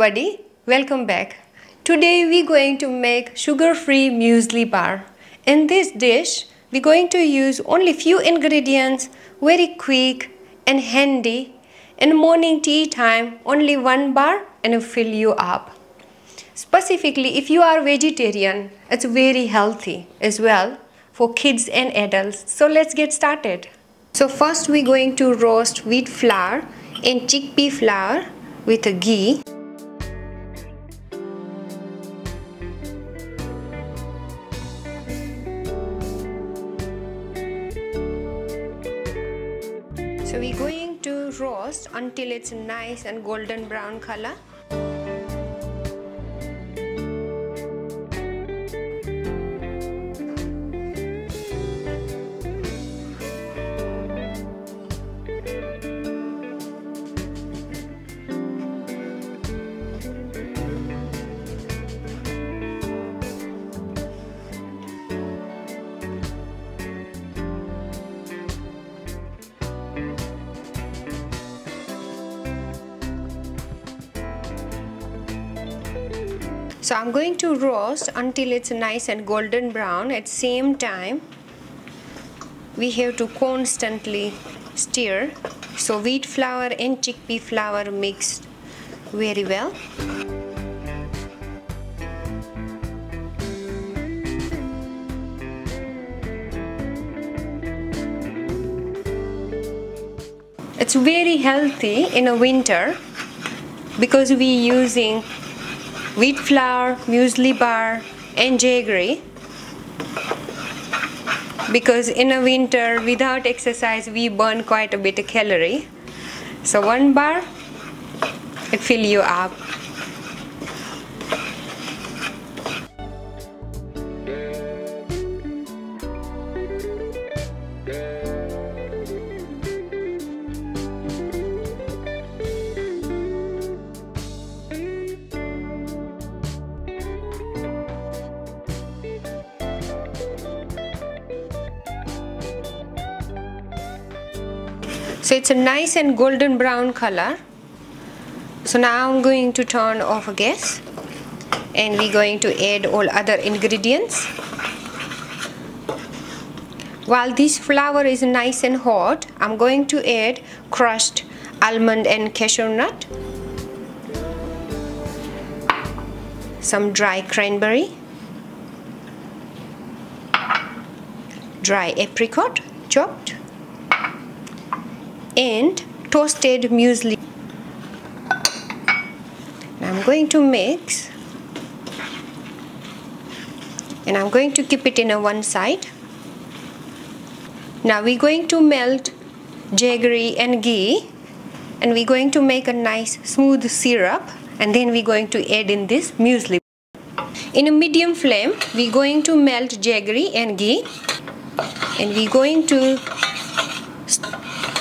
everybody, welcome back. Today we're going to make sugar-free muesli bar. In this dish, we're going to use only few ingredients, very quick and handy. In morning tea time, only one bar and it'll fill you up. Specifically, if you are vegetarian, it's very healthy as well for kids and adults. So let's get started. So first we're going to roast wheat flour and chickpea flour with a ghee. So we're going to roast until it's nice and golden brown color. So I'm going to roast until it's nice and golden brown. At the same time, we have to constantly stir so wheat flour and chickpea flour mixed very well. It's very healthy in a winter because we're using wheat flour, muesli bar and jaggery, because in a winter without exercise we burn quite a bit of calorie. So one bar, it fill you up. So it's a nice and golden brown color. So now I'm going to turn off gas and we're going to add all other ingredients. While this flour is nice and hot, I'm going to add crushed almond and cashew nut, some dry cranberry, dry apricot chopped, and toasted muesli. Now I'm going to mix and I'm going to keep it in a one side. Now we're going to melt jaggery and ghee and we're going to make a nice smooth syrup, and then we're going to add in this muesli. In a medium flame, we're going to melt jaggery and ghee and we're going to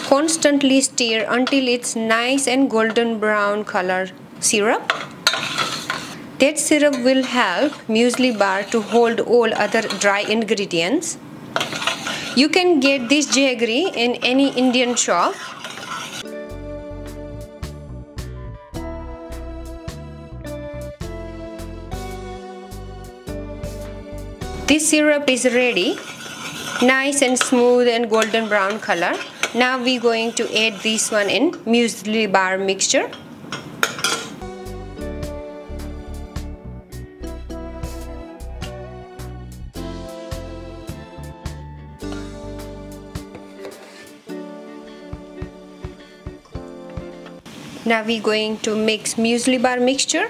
constantly stir until it's nice and golden brown color syrup. That syrup will help muesli bar to hold all other dry ingredients. You can get this jaggery in any Indian shop. This syrup is ready, nice and smooth and golden brown color. Now we're going to add this one in muesli bar mixture. Now we're going to mix muesli bar mixture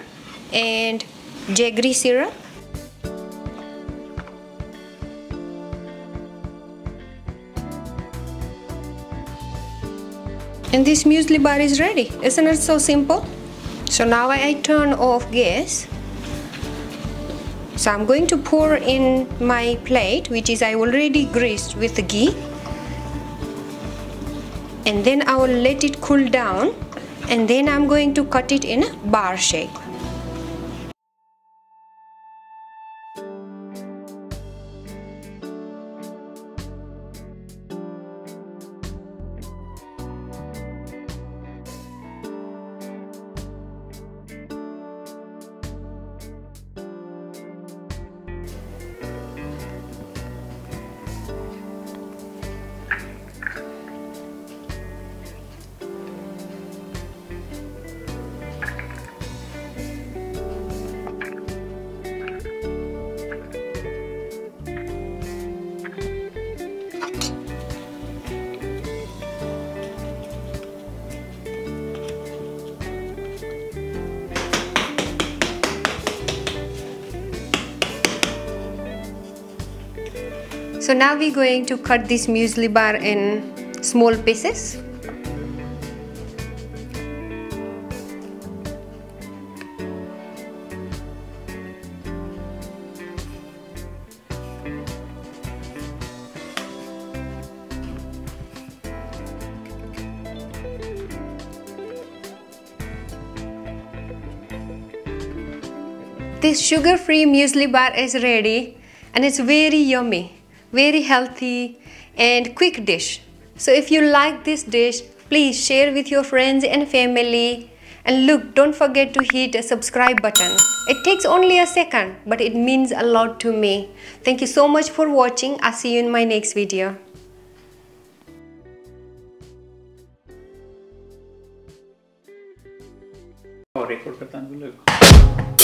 and jaggery syrup. And this muesli bar is ready. Isn't it so simple? So now I turn off gas. So I'm going to pour in my plate, which is I already greased with the ghee. And then I will let it cool down. And then I'm going to cut it in a bar shape. So now we're going to cut this muesli bar in small pieces. This sugar-free muesli bar is ready and it's very yummy, very healthy and quick dish. So if you like this dish, please share with your friends and family. And look, don't forget to hit the subscribe button. It takes only a second, but it means a lot to me. Thank you so much for watching. I'll see you in my next video. Record करता हूँ